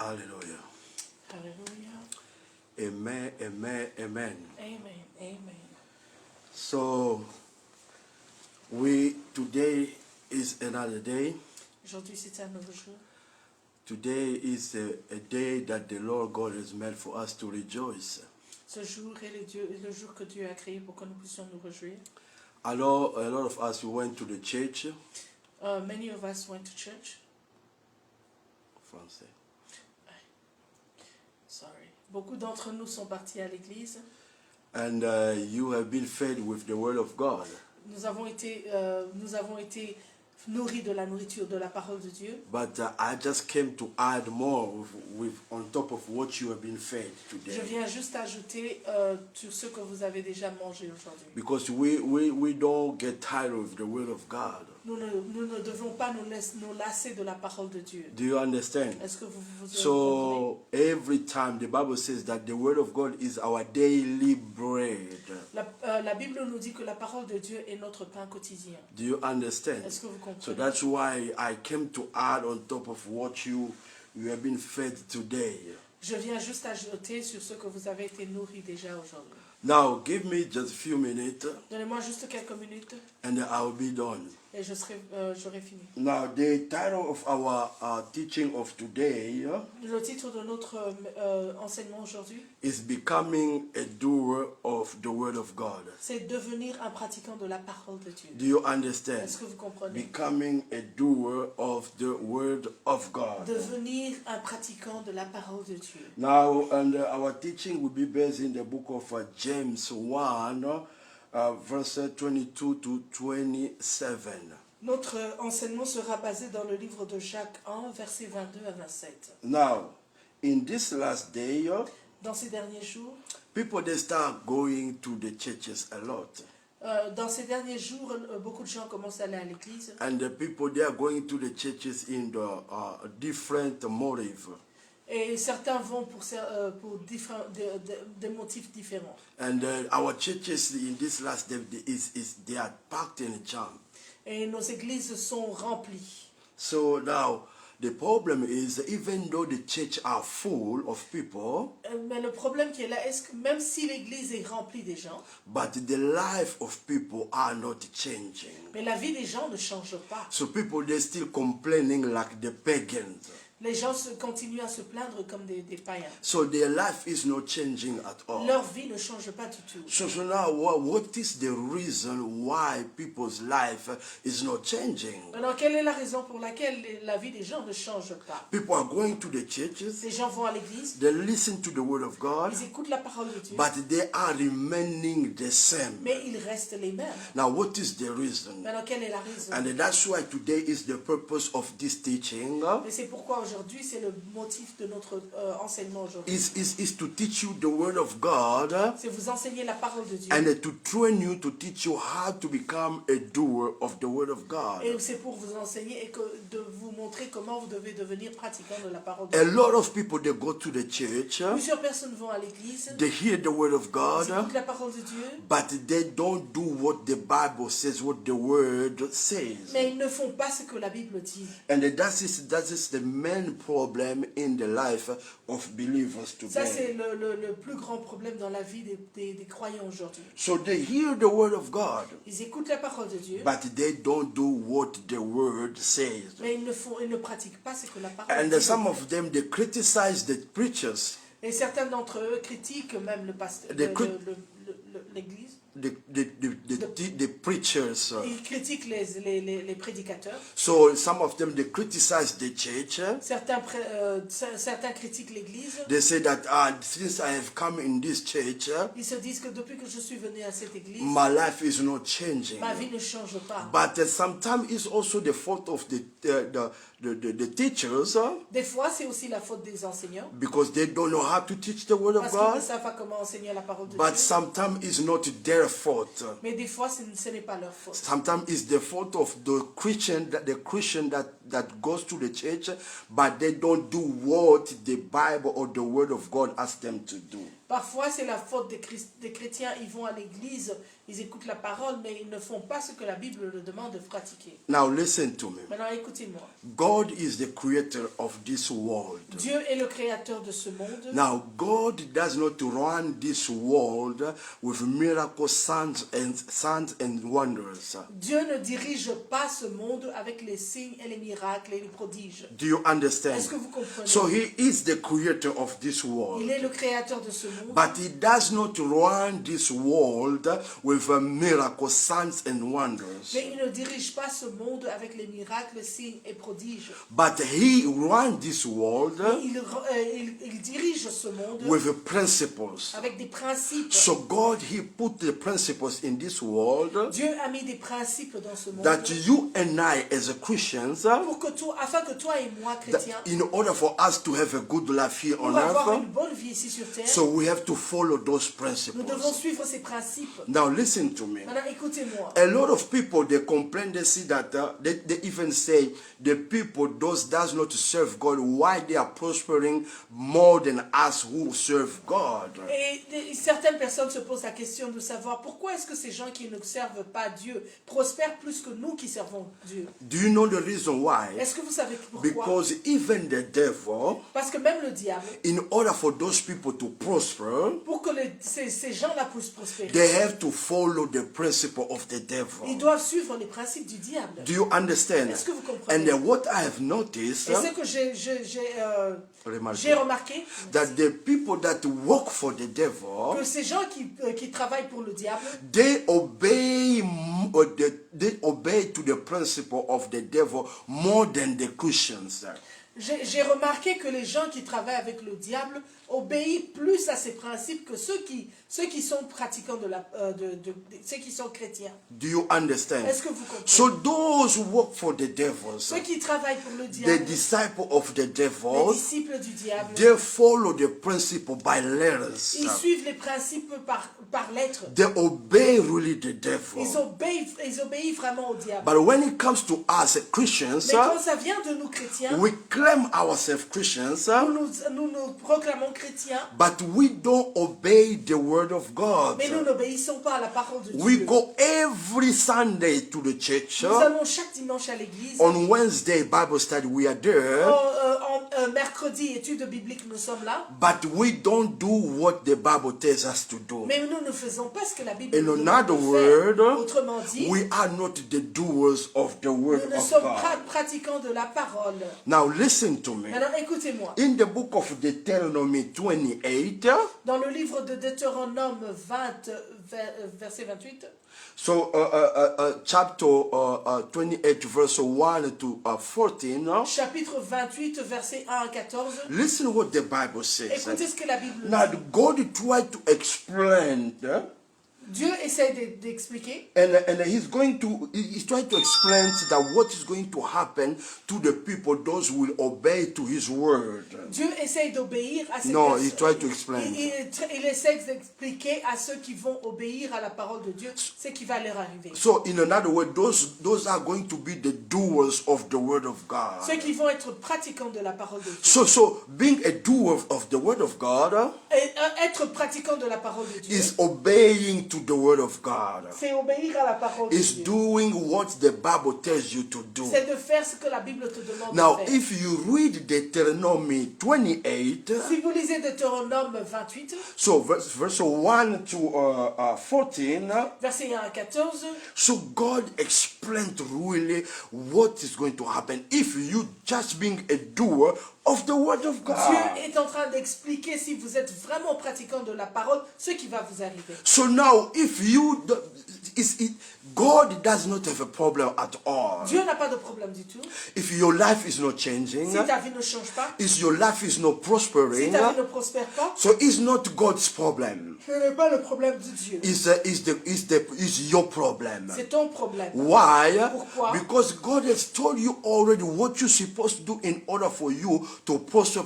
Hallelujah. Hallelujah. Amen, amen, amen. Amen. Amen. So, today is another day. Aujourd'hui, c'est un nouveau jour. Today is a day that the Lord God has made for us to rejoice. Ce jour est le jour que Dieu a créé pour que nous puissions nous réjouir. Alors, a lot of us went to the church. Many of us went to church. Français. Sorry. Beaucoup d'entre nous sont partis à l'église. And you have been fed with the word of God. Nous avons été nourris de la nourriture de la parole de Dieu. But I just came to add more with on top of what you have been fed today. Je viens juste ajouter sur ce que vous avez déjà mangé aujourd'hui. Because we don't get tired of the word of God. Nous ne devons pas nous lasser de la parole de Dieu. Do you understand? Est-ce que vous comprenez? So every time the Bible says that the word of God is our daily bread. La Bible nous dit que la parole de Dieu est notre pain quotidien. Do you understand? Est-ce que vous comprenez? So that's why I came to add on top of what you have been fed today. Je viens juste ajouter sur ce que vous avez été nourris déjà aujourd'hui. Now give me just a few minutes Donnez-moi juste quelques minutes and I'll be done. et j'aurai fini. Now the title of our teaching of today Le titre de notre enseignement aujourd'hui, is Becoming a Doer of the Word of God. c'est devenir un pratiquant de la parole de Dieu. Do you understand? Est-ce que vous comprenez? Becoming a doer of the Word of God. Devenir un pratiquant de la parole de Dieu. Now, and our teaching will be based in the book of James 1, verse 22 to 27. Notre enseignement sera basé dans le livre de Jacques 1, versets 22 à 27. Now, in this last day, Dans ces derniers jours, people they start going to the churches a lot. dans ces derniers jours, beaucoup de gens commencent à aller à l'église. And the people they are going to the churches in the different motive. Et certains vont pour des motifs différents. And our churches in this last day they are packed in a jam. Et nos églises sont remplies. So now the problem is, even though the church are full of people, Mais le problème qui est là, est-ce que même si l'église est remplie des gens, but the life of people are not changing. mais la vie des gens ne change pas. So people they're still complaining like the pagans. Les gens continuent à se plaindre comme des païens. So their life is not changing at all. Leur vie ne change pas du tout. So now what is the reason why people's life is not changing? Alors, quelle est la raison pour laquelle la vie des gens ne change pas? People are going to the churches, Les gens vont à l'église, they listen to the word of God, ils écoutent la parole de Dieu, but they are remaining the same. mais ils restent les mêmes. Now what is the reason? Alors, quelle est la raison? And that's why today is the purpose of this teaching. Et c'est pourquoi aujourd'hui, c'est le motif de notre enseignement aujourd'hui. Is to teach you the word of God C'est vous enseigner la parole de Dieu. and to train you to teach you how to become a doer of the word of God. Et c'est pour vous enseigner et de vous montrer comment vous devez devenir pratiquant de la parole de A Dieu. lot of people they go to the church, Plusieurs personnes vont à l'église, they hear the word of ils God, écoutent la parole de Dieu, but they don't do what the Bible says, what the word says. mais ils ne font pas ce que la Bible dit. And that is the main problem in the life of believers Ça, c'est today. le plus grand problème dans la vie des croyants aujourd'hui. So they hear the word of God, Ils écoutent la parole de Dieu, but they don't do what the word says. mais ils ne pratiquent pas ce que la parole And dit. some of them, they criticize the preachers, Et certains d'entre eux critiquent même le pasteur, l'église. the preachers. Ils critiquent les prédicateurs. So some of them, they criticize the church. Certains critiquent l'église. They say that since I have come in this church, Ils se disent que depuis que je suis venu à cette église, my life is not changing. ma vie ne change pas. But sometimes it's also the fault of the teachers, Des fois, c'est aussi la faute des enseignants. because they don't know how to teach the word of Parce qu'ils ne God. savent pas comment enseigner la parole de But Dieu. sometimes it's not their fault. Mais des fois, ce n'est pas leur faute. Sometimes it's the fault of the Christian that goes to the church, but they don't do what the Bible or the Word of God asks them to do. Parfois, c'est la faute des chrétiens. Ils vont à l'église, ils écoutent la parole, mais ils ne font pas ce que la Bible leur demande de pratiquer. Now listen to me. Maintenant, écoutez-moi. God is the creator of this world. Dieu est le créateur de ce monde. Now, God does not run this world with miracles, signs and wonders. Dieu ne dirige pas ce monde avec les signes et les miracles et les prodiges. Do you understand? Est-ce que vous comprenez? So he is the creator of this world. Il est le créateur de ce monde. But he does not run this world with miracles, signs and wonders. Mais il ne dirige pas ce monde avec les miracles, signes et prodiges. But he runs this world Mais il dirige ce monde with principles. avec des principes. So God, he put the principles in this world Dieu a mis des principes dans ce monde that you and I as Christians, pour que afin que toi et moi, chrétiens, that in order for us to have a good life here on pour avoir une earth, bonne vie ici sur terre, so we have to follow those nous devons principles. suivre ces principes. Now listen to me. Maintenant, écoutez-moi. A lot of people, they complain, they see that they even say the people does not serve God, why they are prospering more than us who serve God. Et certaines personnes se posent la question de savoir pourquoi est-ce que ces gens qui ne servent pas Dieu prospèrent plus que nous qui servons Dieu. Do you know the reason why? Est-ce que vous savez pourquoi? Because even the devil, Parce que même le diable, in order for those people to prosper, pour que ces gens-là puissent prospérer, they have to follow the principle of the ils devil. doivent suivre les principes du diable. Do you understand? Est-ce que vous comprenez? And then what I have noticed, Et ce que j'ai remarqué, that the people that work for the devil, que ces gens qui travaillent pour le diable, they obey to the principle of the devil more than the Christians. j'ai remarqué que les gens qui travaillent avec le diable obéissent plus à ses principes que ceux qui sont pratiquants ceux qui sont chrétiens. Do you understand? Est-ce que vous comprenez? So those who work for the devils, Ceux qui travaillent pour le the diable, disciple of the les devil, disciples du diable, they follow the principle by letters. ils suivent les principes par lettres. They obey really the devil. Ils obéissent vraiment au diable. But when it comes to us Christians, Mais quand ça vient de nous chrétiens, we claim ourselves Christians, nous proclamons chrétiens, but we don't obey the word of God. mais nous n'obéissons pas à la parole de We Dieu. go every Sunday to the church. Nous allons chaque dimanche à l'église. On Wednesday Bible study we are there, Mercredi, études bibliques, nous sommes là. but we don't do what the Bible tells us to do. Mais nous ne faisons pas ce que la Bible In nous demande another de faire. word, Autrement dit, we are not the doers of the word nous ne of sommes pas God. pratiquants de la parole. Now listen to me. Maintenant, écoutez-moi. In the book of Deuteronomy 28, Dans le livre de Deutéronome 20, verset 28, so chapter 28, verse 1 to 14, chapitre 28, verset 1 à 14, listen what the Bible says. écoutez ce que la Bible Now dit. God tried to explain, Dieu essaie d'expliquer. and he's trying to explain that what is going to happen to the people, those who will obey to his word. Dieu essaie d'obéir à ces No, personnes. he tried to explain. Il essaie d'expliquer à ceux qui vont obéir à la parole de Dieu ce qui va leur arriver. So in another word, those are going to be the doers of the word of God. Ceux qui vont être pratiquants de la parole de Dieu. So being a doer of the word of God Et être pratiquant de la parole de Dieu, is obeying to the word of God. c'est obéir à la parole de Is Dieu. doing what the Bible tells you to do. C'est de faire ce que la Bible te demande Now, de faire. if you read Deuteronomy 28, Si vous lisez Deutéronome 28, so verse 1 to 14, verset 1 à 14, so God explained really what is going to happen if you just being a doer of the word of God. Dieu est en train d'expliquer, si vous êtes vraiment pratiquant de la parole, ce qui va vous arriver. So now, if you, God does not have a problem at all. Dieu n'a pas de problème du tout. If your life is not changing, Si ta vie ne change pas, if your life is not si prospering, ta vie ne prospère pas, so it's not God's problem. ce n'est pas le problème de Dieu. It's your problem. C'est ton problème. Why? Pourquoi? Because God has told you already what you're supposed to do in order for you to prosper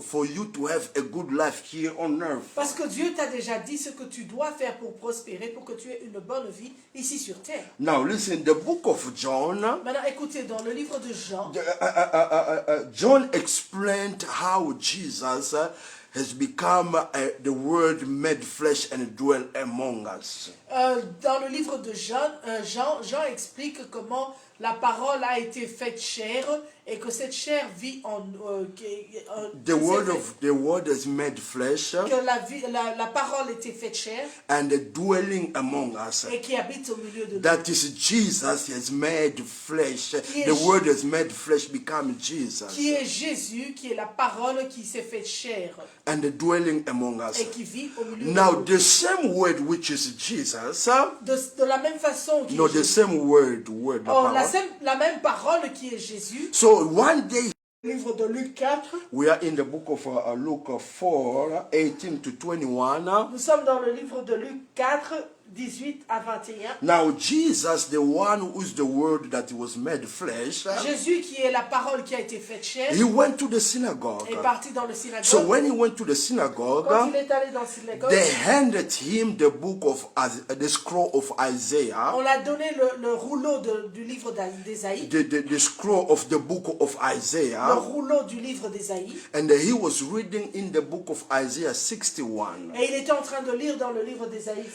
for you to have a good life here on earth. Parce que Dieu t'a déjà dit ce que tu dois faire pour prospérer, pour que tu aies une bonne vie ici sur terre. Now listen, the book of John, Maintenant, écoutez, dans le livre de Jean, John explained how Jesus has become the Word made flesh and dwell among us. dans le livre de Jean explique comment la parole a été faite chair et que cette chair vit The word is made flesh que la parole était faite chair and dwelling among us. et qui habite au milieu de nous. That is Jesus has made flesh. Qui The est word has made flesh become Jesus Qui est Jésus, qui est la parole qui s'est faite chair and dwelling among us. et qui vit au milieu Now de nous. the same word which is Jesus, De la même façon qui no, est the Jésus. same word, the Oh, power. la même parole qui est Jésus. So one day Livre de Luc 4. we are in the book of Luke 4, 18 to 21. Nous sommes dans le livre de Luc 4, 18 à 21. Now Jesus, the one who is the word that was made flesh, Jésus, qui est la parole qui a été faite chair, he went to the synagogue. est parti dans le synagogue. So when he went to the synagogue, Quand il est allé dans le synagogue, they handed him the book of the scroll of Isaiah, on l'a donné le rouleau du livre d'Ésaïe, the scroll of the book of le Isaiah, rouleau du livre d'Ésaïe, and he was reading in the book of Isaiah 61. et il était en train de lire dans le livre d'Ésaïe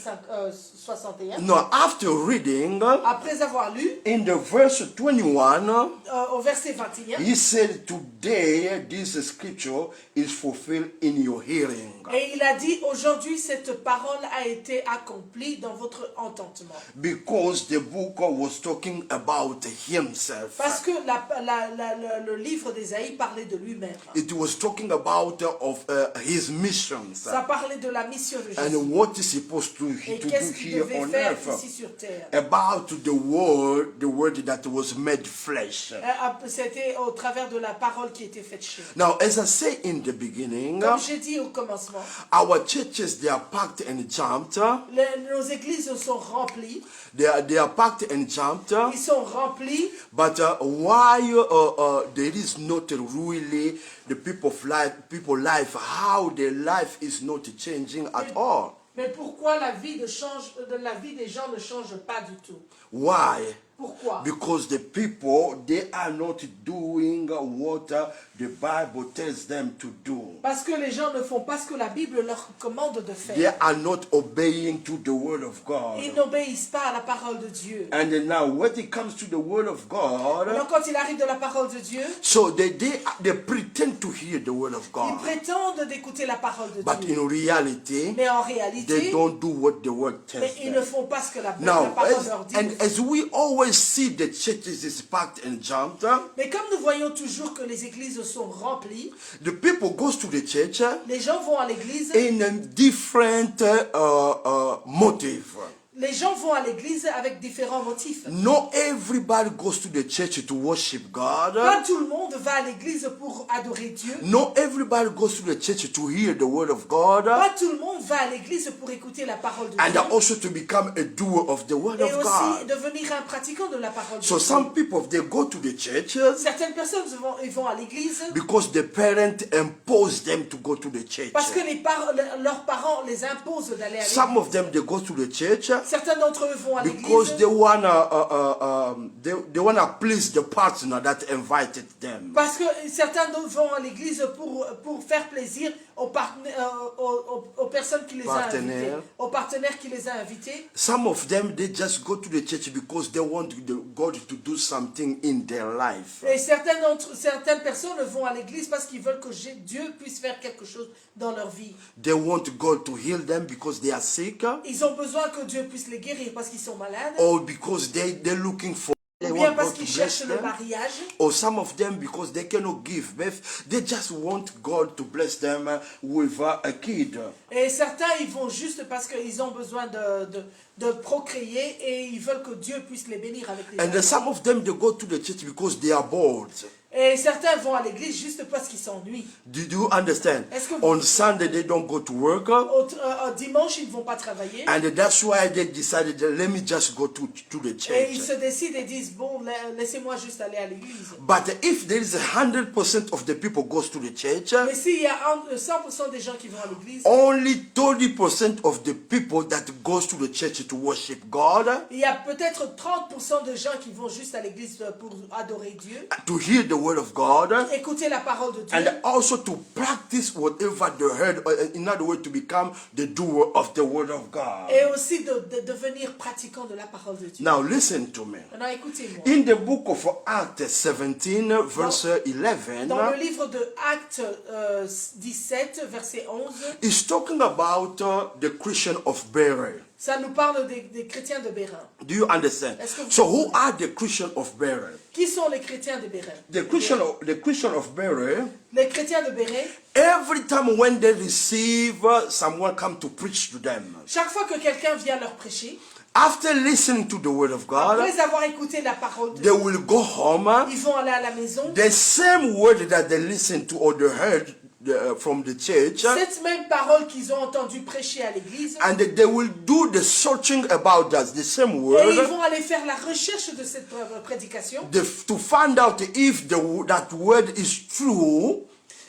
61. Now, after reading, Après avoir lu, in the verse 21, au verset 21, he said, "Today this scripture is fulfilled in your hearing." et il a dit, aujourd'hui cette parole a été accomplie dans votre entendement. Because the book was talking about himself. Parce que le livre d'Ésaïe parlait de lui-même. It was talking about his missions Ça parlait de la mission de Jésus. and what is supposed to Et do qu'est-ce qu'il here devait on faire earth. ici sur terre. About the word that was made flesh. C'était au travers de la parole qui était faite chair. Now, as I say in the beginning, Comme j'ai dit au commencement, our churches, they are packed and jumped. nos églises sont remplies. They are packed and jumped. Ils sont remplis. But why there is not really the people life, how their life is not changing at all? Mais pourquoi la vie des gens ne change pas du tout? Why? Pourquoi? Because the people, they are not doing what the Bible tells them to do. Parce que les gens ne font pas ce que la Bible leur commande de They faire. are not obeying to the word of God. Ils n'obéissent pas à la parole de Dieu. And now when it comes to the word of God, Donc quand il arrive de la parole de Dieu, so they pretend to hear the word of ils God. prétendent d'écouter la parole de But Dieu. in reality, Mais en they réalité, don't do what the word tells mais ils ne them. font pas ce que la Now, parole leur dit. as we always see the churches is packed and jumped, Mais comme nous voyons toujours que les églises sont remplies, the people goes to the church les gens vont à l'église. in a different motive. Les gens vont à l'église avec différents motifs. Not everybody goes to the church to worship God. Pas tout le monde va à l'église pour adorer Dieu. Not everybody goes to the church to hear the word of God. Pas tout le monde va à l'église pour écouter la parole de And Dieu. also to become a doer of the word Et of aussi God. devenir un pratiquant de la parole de So Dieu. some people, they go to the church Certaines personnes ils vont à l'église because the parent imposed them to go to the church. parce que leurs parents les imposent d'aller à Some l'église. of them, they go to the church Certains d'entre eux vont à because l'église they wanna please the partner that invited them. parce que certains vont à l'église pour faire plaisir aux personnes qui les ont invités, Partenaires. aux partenaires qui les ont invités. Some of them, they just go to the church because they want God to do something in their life. Et certaines personnes vont à l'église parce qu'ils veulent que Dieu puisse faire quelque chose dans leur vie. They want God to heal them because they are sick, Ils ont besoin que Dieu puisse les guérir parce qu'ils sont malades, or because they're looking for. They ou bien want parce God to qu'ils bless cherchent le them. mariage, Or some of them because they cannot give birth, they just want God to bless them with a kid. et certains ils vont juste parce qu'ils ont besoin de procréer et ils veulent que Dieu puisse les bénir avec les And enfants. some of them, they go to the church because they are bored. Et certains vont à l'église juste parce qu'ils s'ennuient. Do you understand? Est-ce que On Sunday they don't go to work, Dimanche, ils ne vont pas travailler. and that's why they decided that let me just go to the Et ils church. se décident et disent, bon, laissez-moi juste aller à l'église. But if there is 100% of the people goes to the church, Mais s'il y a 100% des gens qui vont à l'église, only 30% of the people that goes to the church to worship God, il y a peut-être 30% de gens qui vont juste à l'église pour adorer Dieu, to hear the word of God, écouter la parole de Dieu, and also to practice whatever they heard, in other words, to become the doer of the word of God. et aussi de devenir pratiquant de la parole de Dieu. Now listen to me. Maintenant, écoutez-moi. In the book of Acts 17, verse 11, Dans le livre de Actes 17, verset 11, it's talking about the Christian of Berea. ça nous parle des chrétiens de Bérin. Do you understand? Est-ce que vous So who are the Christian of Berea? Qui sont les chrétiens de Bérin? The Christian of Berea, Les chrétiens de Bérin, every time when they receive someone come to preach to them, chaque fois que quelqu'un vient leur prêcher, after listening to the word of God, après avoir écouté la parole de they Dieu, will go home. ils vont aller à la maison. The same word that they listened to or they heard from the church, Cette même parole qu'ils ont entendu prêcher à l'église, and they will do the searching about that, the same et ils word, vont aller faire la recherche de cette prédication, to find out if that word is true.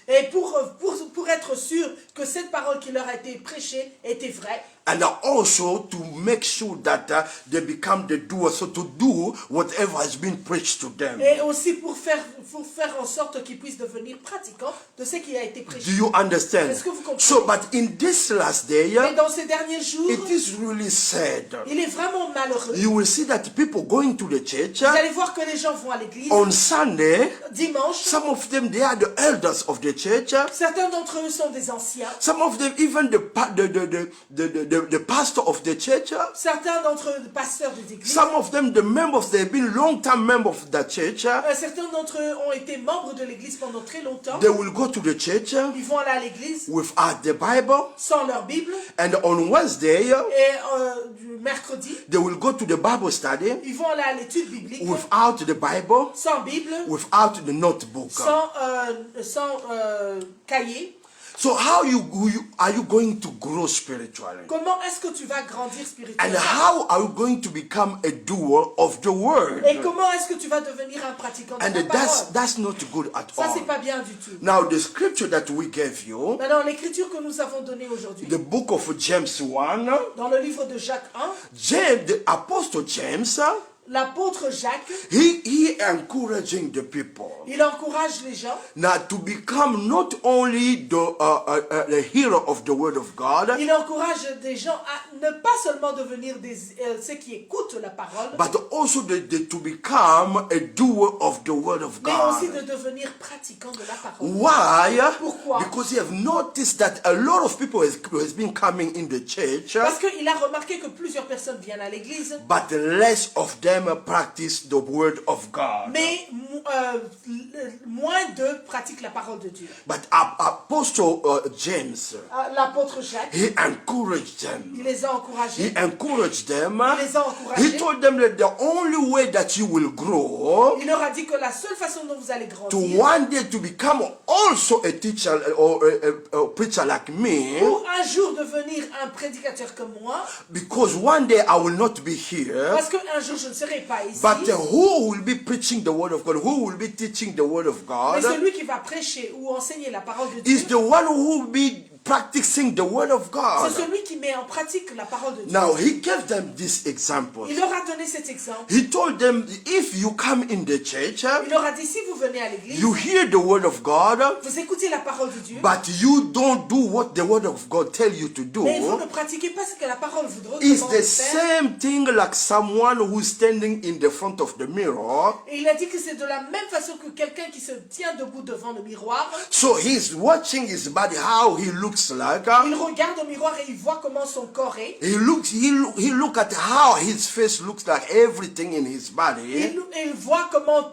et pour être sûr que cette parole qui leur a été prêchée était vraie, And also to make sure that they become the doers, so to do whatever has been preached to them. et aussi pour faire en sorte qu'ils puissent devenir pratiquants de ce qui a été Do prêché. you understand? Est-ce que vous comprenez? So, but in this last day, Mais dans ces derniers jours, it is really sad. il est vraiment malheureux. You will see that people going to the church Vous allez voir que les gens vont à l'église on Sunday. dimanche. Some of them, they are the elders of the church. Certains d'entre eux sont des anciens. Some of them, even the pastor of the church. Certains d'entre eux, pasteurs des églises. Some of them, the members, they've been long-time members of the church. Certains d'entre eux ont été membres de l'église pendant très longtemps. They will go to the church Ils vont aller à l'église without the Bible. sans leur Bible. And on Wednesday, Et du mercredi, they will go to the Bible study ils vont aller à l'étude biblique without the Bible, sans Bible, without the notebook. sans cahier. So how are you going to grow spiritually? Comment est-ce que tu vas grandir And spirituellement? how are you going to become a doer of the word? Et comment est-ce que tu vas devenir un pratiquant de And la parole? that's not good at Ça, all. c'est pas bien du tout. Now the scripture that we gave you, Maintenant, l'écriture que nous avons donnée aujourd'hui, the book of James 1, dans le livre de Jacques 1, James, the apostle James, l'apôtre Jacques, he encouraging the people il encourage les gens, now to become not only the hero of the word of God, il encourage des gens à ne pas seulement devenir ceux qui écoutent la parole, but also to become a doer of the word of mais aussi de God. devenir pratiquant de la parole. Why? Pourquoi? Because you have noticed that a lot of people has been coming in the church, Parce qu'il a remarqué que plusieurs personnes viennent à l'église, but less of them practice the word of God. mais moins d'eux pratiquent la parole de Dieu. But Apostle James, L'apôtre Jacques, he encouraged il them. les a He encouragés, encouraged them. il les a He encouragés. told them that the only way that you will grow Il leur a dit que la seule façon dont vous allez to grandir, one day to become also a teacher or a preacher like me, pour un jour devenir un prédicateur comme moi, because one day I will not be here, parce qu'un jour je ne serai pas ici, but who will be preaching the word of God, who will be teaching the word of mais God, celui qui va prêcher ou enseigner la parole de is Dieu, the one who will be practicing the word of God. c'est celui qui met en pratique la parole de Dieu. Now he gave them this example. Il leur a donné cet exemple. He told them, if you come in the church, Il leur a dit, si vous venez à l'église, you hear the word of God, vous écoutez la parole de Dieu, but you don't do what the word of God tell you to do. mais vous ne pratiquez pas ce que la parole vous It's demande the de faire. same thing like someone who's standing in the front of the mirror. Et il a dit que c'est de la même façon que quelqu'un qui se tient debout devant le miroir. So he's watching his body, how he looks looks like. Il regarde au miroir et il voit comment son corps est. He look at how his face looks like, everything in his body. Il voit comment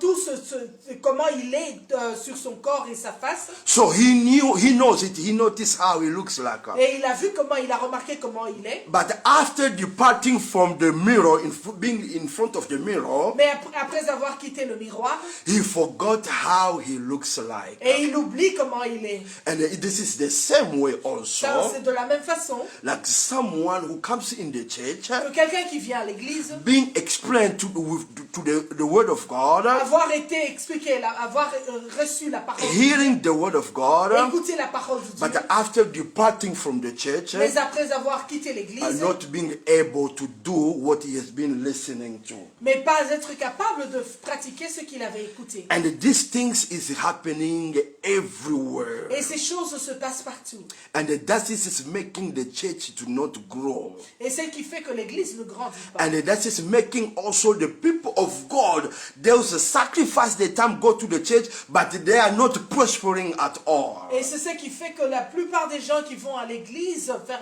comment il est sur son corps et sa face. So he knows it. He noticed how he looks like. Et il a vu comment, il a remarqué comment il est. But after departing from the mirror, being in front of the mirror, Mais après avoir quitté le miroir, he forgot how he looks like. et il oublie comment il est. And this is the same way also. C'est de la même façon Like someone who comes in the church, que quelqu'un qui vient à l'église, being explained to the word of God, avoir été expliqué, avoir reçu la parole de Dieu, hearing the word of God, écouter la parole de Dieu, but after departing from the church, mais après avoir quitté l'église, not being able to do what he has been listening to. mais pas être capable de pratiquer ce qu'il avait écouté. And these things is happening everywhere. Et ces choses se passent partout. And that is making the church to not grow. Et c'est ce qui fait que l'église ne grandit pas. And that is making also the people of God, they'll sacrifice their time, go to the church, but they are not prospering at all. Et c'est ce qui fait que la plupart des gens qui vont à l'église faire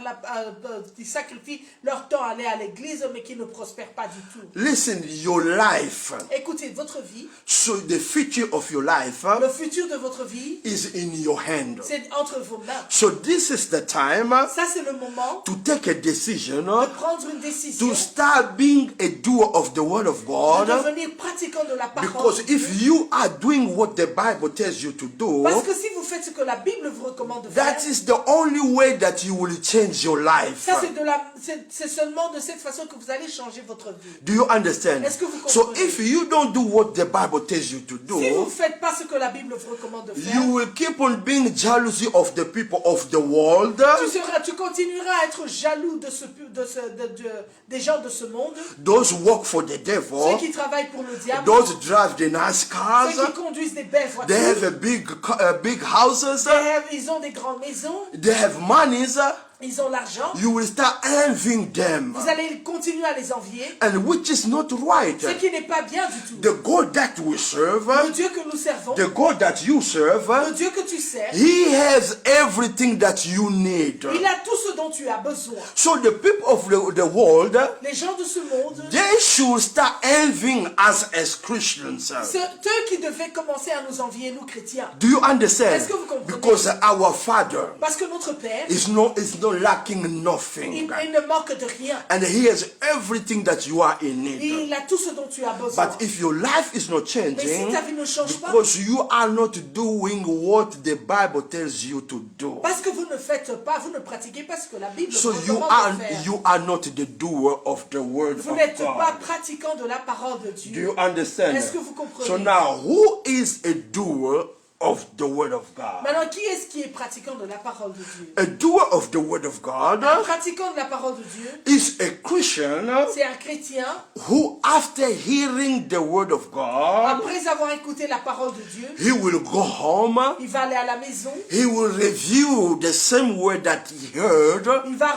qui sacrifient leur temps à aller à l'église, mais qui ne prospèrent pas du tout. Listen, your life, Écoutez, votre vie, so the future of your life le futur de votre vie, is in your hand. c'est entre vos mains. So this is the time Ça, c'est le moment to take a decision de prendre une décision, to start being a doer of the word of de God. devenir pratiquant de la parole Because de Dieu. if you are doing what the Bible tells you to do, Parce que si vous faites ce que la Bible vous recommande de faire, that is the only way that you will change your life. ça c'est seulement de cette façon que vous allez changer votre vie. Do you understand? Est-ce que vous So comprenez? if you don't do what the Bible tells you to Si vous ne do, faites pas ce que la Bible vous recommande de faire, you will keep on being jealousy of the people of the world, tu continueras à être jaloux des gens de ce monde, those who work for the ceux devil, qui travaillent pour le diable, those who drive the nice cars, ceux qui conduisent des belles they have voitures, a big houses, ils ont des grandes maisons, they have monies. ils ont l'argent, You will start envying them, vous allez continuer à les envier, and which is not right. ce qui n'est pas bien du tout. The God that we serve, Le Dieu que nous servons, the God that you serve, le Dieu que tu sers, He has everything that you need. il a tout ce dont tu as besoin. So the people of the world, Les gens de ce monde, they should start envying us as Christians. c'est eux qui devaient commencer à nous envier, nous chrétiens. Do you understand? Est-ce que vous comprenez? Because our Father Parce que notre Père, is not lacking il nothing, ne manque de rien. and He has everything that you are in need. Il a tout ce dont tu as besoin. But if your life is not Mais si changing, ta vie ne change pas, because you are not doing what the Bible tells you to do, parce que vous ne faites pas, vous ne pratiquez pas ce que la Bible so vous recommande de faire. you are not the doer of the word Vous of n'êtes pas God. pratiquant de la parole de Do Dieu. you understand? Est-ce que vous comprenez? So now, who is a doer of the word of God? Maintenant, qui est-ce qui est pratiquant de la parole de Dieu? A doer of the word of God Un pratiquant de la parole de Dieu, is a Christian c'est un chrétien, who, after hearing the word of God, après avoir écouté la parole de Dieu, he will go home, il va aller à la maison, he will review the same word that he heard, il va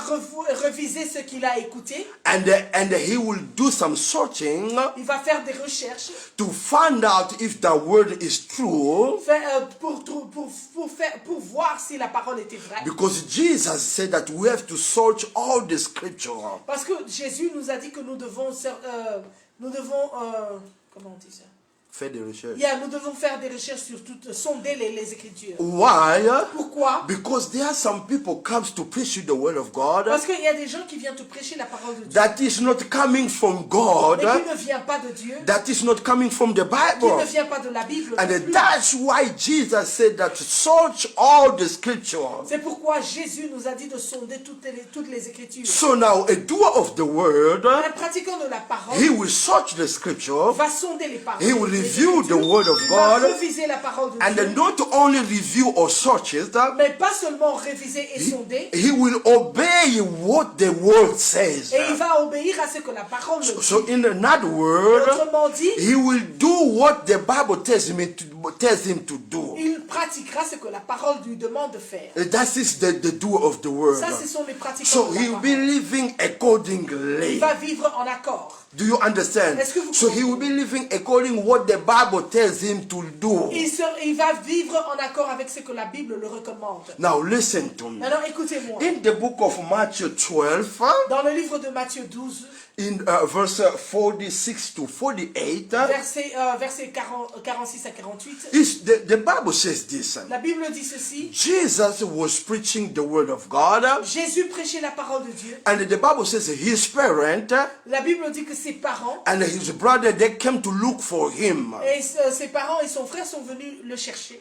reviser ce qu'il a écouté, and he will do some searching il va faire des recherches to find out if the word is true. pour voir si la parole était vraie. Because Jesus said that we have to search all the scripture. Parce que Jésus nous a dit que nous devons comment on dit ça? Fait des recherches. Nous devons faire des recherches sur toutes, sonder les Écritures. Why? Pourquoi? Because there are some people comes to preach you the word of God Parce qu'il y a des gens qui viennent te prêcher la parole de Dieu, that is not coming from God, mais qui ne vient pas de Dieu, that is not coming from the qui Bible. ne vient pas de la Bible. And non plus. that's why Jesus said that search all the scripture. C'est pourquoi Jésus nous a dit de sonder toutes les Écritures. So now a doer of the word, Un pratiquant de la parole he will search the scripture, va sonder les paroles. he will les review the Écritures. word of Il va God, reviser la parole de and Dieu. then not only review or search it, Mais pas seulement réviser et sonder, he will obey what the word says. et il va obéir à ce que la parole le dit. So in another word, Autrement dit, he will do what the Bible tells him to do. il pratiquera ce que la parole lui demande de faire. That is the doer of the word. Ça, ce sont les pratiquants So de la he will parole. be living Il accordingly. va vivre en accord. Do you understand? Est-ce que vous So he will be living according what the Bible tells him to do. Il va vivre en accord avec ce que la Bible le recommande. Now listen to me. Maintenant, écoutez-moi. In the book of Matthew 12, Dans le livre de Matthieu 12, in verse 46 to 48, versets 46 à 48, the Bible says this. la Bible dit ceci. Jesus was preaching the word of God, Jésus prêchait la parole de Dieu. and the Bible says his parent La Bible dit que ses parents and his brother, they came to look for him. et ses parents et son frère sont venus le chercher.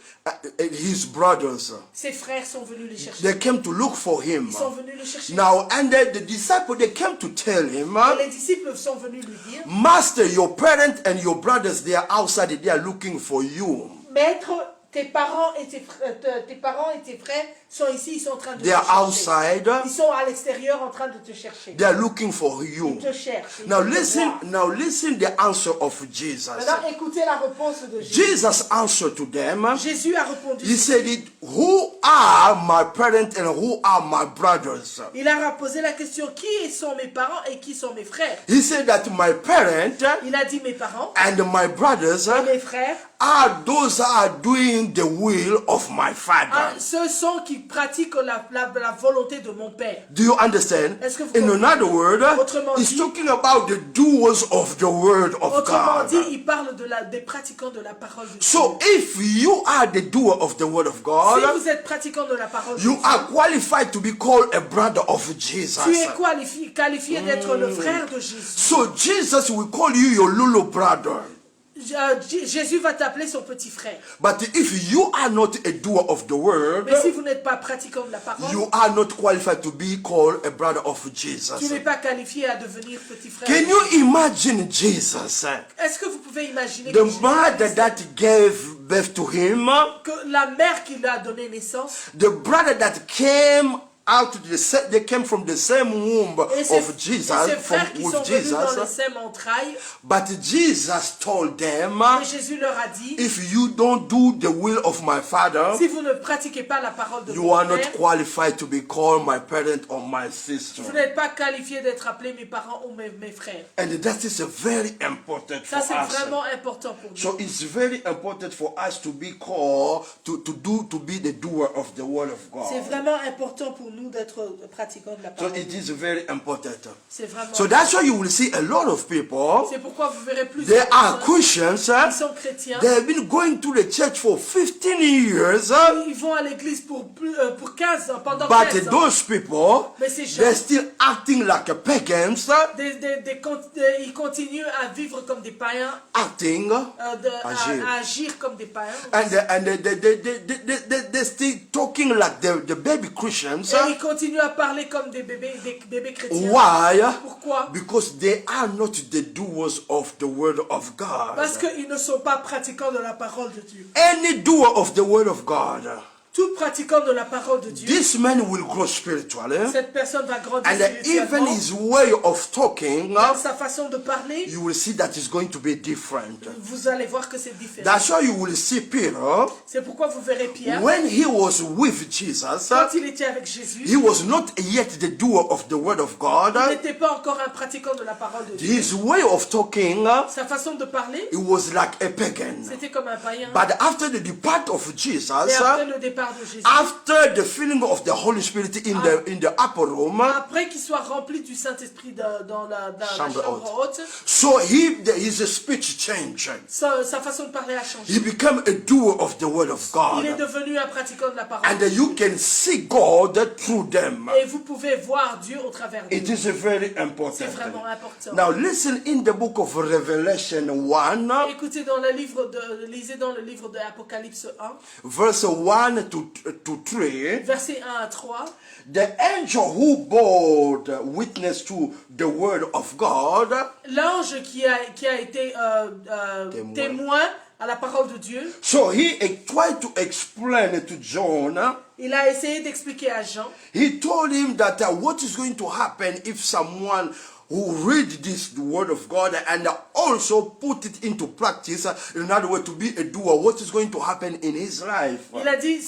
His brothers, Ses frères sont venus le chercher. they came to look for him. Ils sont venus le chercher. Now, and the disciple, they came to tell him, Et les disciples sont venus lui dire, Master, your parent and your brothers, they are outside, they are looking for you. Maître, tes parents et tes frères sont ici, ils sont en train de te They are chercher. outside, Ils sont à l'extérieur en train de te chercher. they are looking for you. Ils te cherchent. Ils Now te listen, voient. now listen the answer of Jesus. Maintenant, écoutez la réponse de Jésus. Jesus answered to them. Jésus a répondu. He said, who are my parents and who are my brothers? Il a posé la question, qui sont mes parents et qui sont mes frères? He said that my parents Il a dit mes parents and my brothers et mes frères, are those that are doing the will of my Father. ceux sont qui pratiquent la volonté de mon Père. Do you understand? Est-ce que vous In comprenez? another word, Autrement he's dit- talking about the doers of the word of Autrement God. dit, il parle des pratiquants de la parole de Dieu. So if you are the doer of the word of Si God, vous êtes pratiquant de la parole de you Dieu, are qualified to be called a brother of Jesus. tu es qualifié d'être le frère de Jésus. So Jesus will call you your little brother. Jésus va t'appeler son petit frère. But if you are not a doer of the word, Mais si vous n'êtes pas pratiquant de la parole, you are not qualified to be called a brother of Jesus. tu n'es pas qualifié à devenir petit frère. Can you imagine Jesus? Est-ce que vous pouvez imaginer The mother that gave birth to him, que la mère qui lui a donné naissance the brother that came out to they came from the same womb et ses of Jesus, frères qui sont venus dans les Jesus. mêmes entrailles, But Jesus told them, et Jésus leur a dit, if you don't do the will of my Father, si vous ne pratiquez pas la parole de you mon are not Père, qualified to be called my parent or my sister. vous n'êtes pas qualifié d'être appelé mes parents ou mes frères. And that is very important for Ça, c'est us. vraiment important pour nous. So it's very important for us to be called to be the doer of the word of C'est God. vraiment important pour nous d'être pratiquants de la So parole. it is very important. C'est vraiment. So that's why you will see a lot of people. C'est pourquoi vous verrez plus They de are personnes Christians. qui sont chrétiens. They have been going to the church for 15 years. Ils vont à l'église pour 15 ans, pendant But 15 ans. those people, Mais ces gens, they're still acting like pagans, ils continuent à vivre comme des païens, acting, à agir comme des païens. and they're still talking like the baby Christians. Et ils continuent à parler comme des bébés chrétiens. Why? Pourquoi? Because they are not the doers of the word of God. Parce qu'ils ne sont pas pratiquants de la parole de Dieu. Any doer of the word of God, Tout pratiquant de la parole de Dieu, this man will grow spiritually, cette personne va grandir and even spirituellement. his way of talking, Dans sa façon de parler, you will see that it's going to be different. vous allez voir que c'est différent. That's why you will see Peter, C'est pourquoi vous verrez Pierre, when he was with Jesus, quand il était avec Jésus, he was not yet the doer of the word of God. il n'était pas encore un pratiquant de la parole de Dieu. His way of talking, Sa façon de parler, it was like a pagan. c'était comme un païen. But after the depart of Jesus, Et après le départ de Jésus, after the filling of the Holy Spirit in the upper room, après qu'il soit rempli du Saint-Esprit dans la chambre haute, so his speech changed. sa façon de parler a changé. He became a doer of the word of Il est God, devenu un pratiquant de la parole. and you can see God through them. Et vous pouvez voir Dieu au travers d'eux. It is very C'est important. vraiment important. Now listen in the book of Revelation 1, Écoutez, lisez dans le livre de Apocalypse 1, verse 1 to 3. versets 1 à 3. The angel who bore witness to the word of God, L'ange qui a été témoin à la parole de Dieu, so he tried to explain to John. il a essayé d'expliquer à Jean He told him that what is going to happen if someone who read this the word of God and also put it into practice, in other words, to be a doer, what is going to happen in his life? Il a dit,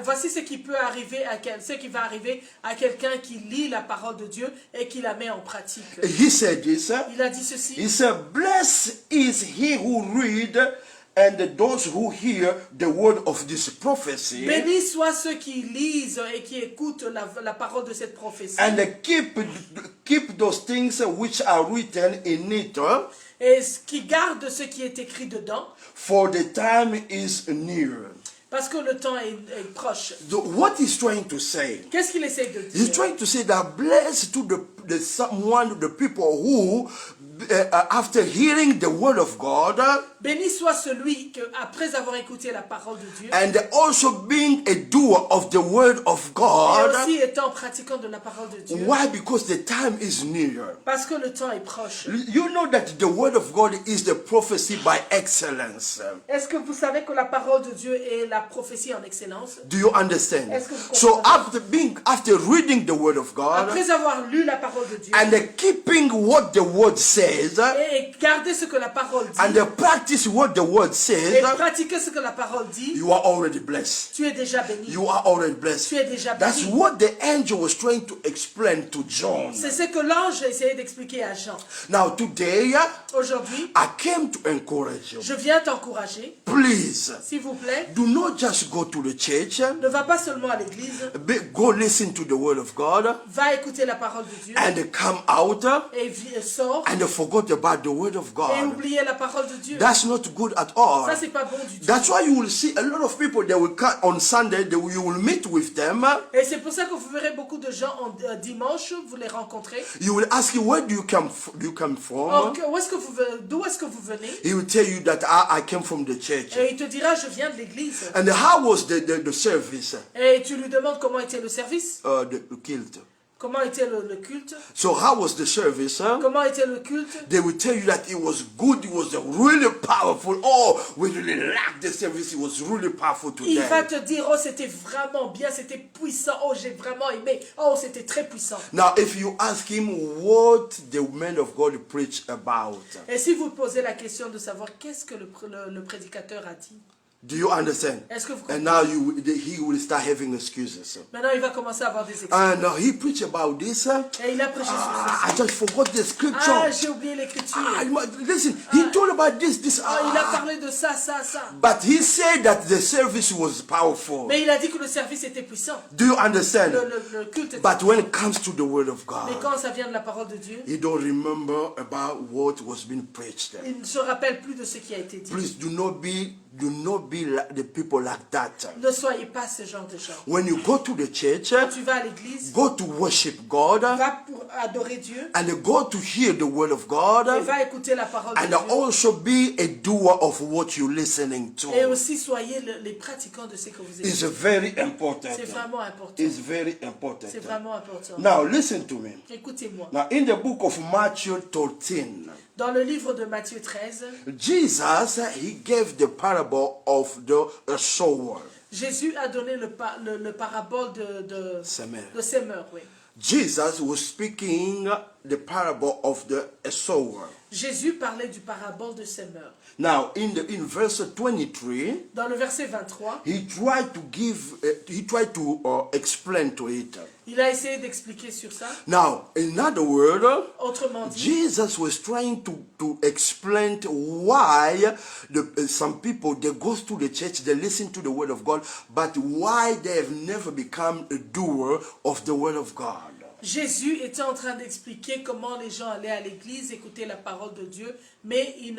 voici ce qui peut arriver ce qui va arriver à quelqu'un qui lit la parole de Dieu et qui la met en pratique. He said this. Il a dit ceci. He said, blessed is he who read and those who hear the word of this prophecy Bénis soient ceux qui lisent et qui écoutent la parole de cette prophétie. and keep those things which are written in it, Et qui gardent ce qui est écrit dedans. for the time is near. Parce que le temps est proche. What he's trying to say, Qu'est-ce qu'il essaie de he's dire? trying to say that blessed to the people who, after hearing the word of God, Béni soit celui que, après avoir écouté la parole de Dieu, and also being a doer of the word of et God. aussi étant pratiquant de la parole de Dieu. Why? Because the time is near. Parce que le temps est proche. You know that the word of God is the prophecy by excellence. Est-ce que vous savez que la parole de Dieu est la prophétie en excellence? Do you understand? Est-ce que vous So comprenez? after reading the word of God Après avoir lu la parole de Dieu and keeping what the word says et garder ce que la parole dit and practice what the word et says, pratiquer ce que la parole dit, you are already blessed. tu es déjà béni. You are already blessed. Tu es déjà That's béni. what the angel was trying to explain to John. C'est ce que l'ange a essayé d'expliquer à Jean. Now today, Aujourd'hui, I came to encourage you. je viens t'encourager, Please, s'il vous plaît, do not just go to the church. ne va pas seulement à l'église, Go listen to the word of God va écouter la parole de Dieu and come out et sors and forget about the word of et God. oublier la parole de Dieu. That's not good at all. Ça, c'est pas bon du tout. That's why you will see a lot of people, they will come on Sunday, you will meet with them. Et c'est pour ça que vous verrez beaucoup de gens dimanche, vous les rencontrez. You will ask him, where do you come from? Or, d'où est-ce que vous venez? He will tell you that I came from the church. Et il te dira, je viens de l'église. And how was the service? Et tu lui demandes comment était le service, The guild. comment était le culte, So how was the service? comment était le culte. They will tell you that it was good, it was really powerful. Oh, we really liked the service, it was really powerful Il va today. te dire, oh c'était vraiment bien, c'était puissant, oh j'ai vraiment aimé, oh c'était très puissant. Now, if you ask him what the man of God preached about, Et si vous posez la question de savoir qu'est-ce que le prédicateur a dit, do you understand? est-ce que vous And comprenez? now he will start having excuses. Maintenant il va commencer à avoir des excuses. And he preached about this. Et il a prêché sur I just forgot the scripture. Ah, j'ai oublié l'écriture. Listen, he told about this. Ah, il a parlé de ça, ça, ça. But he said that the service was powerful. Mais il a dit que le service était puissant. Do you understand? Le culte était But when it comes to the word of Mais God, quand ça vient de la parole de Dieu, he don't remember about what was being preached. il ne se rappelle plus de ce qui a été dit. Please do not be like the people like that. Ne soyez pas ce genre de gens. When you go to the church, Quand tu vas à l'église, go to worship God va pour adorer Dieu and go to hear the word of God et va écouter la parole de and Dieu. also be a doer of what you're listening Et to. aussi soyez les pratiquants de ce que vous It's écoutez. very important. C'est vraiment important. It's very important. C'est vraiment important. Now listen to me. Écoutez-moi. Now in the book of Matthew 13, Dans le livre de Matthieu 13, Jesus, he gave the parable of the sower. Jésus a donné le parabole de semeur. Oui. Jesus was speaking the parable of the sower. Jésus parlait du parabole de semeur. Now, in verse 23, Dans le verset 23, he tried to explain to it. il a essayé d'expliquer sur ça. Now, in other words, Autrement dit, Jesus was trying to explain why some people, they go to the church, they listen to the word of God, but why they have never become a doer of the word of God. Jésus était en train d'expliquer comment les gens allaient à l'église, écouter la parole de Dieu, mais ils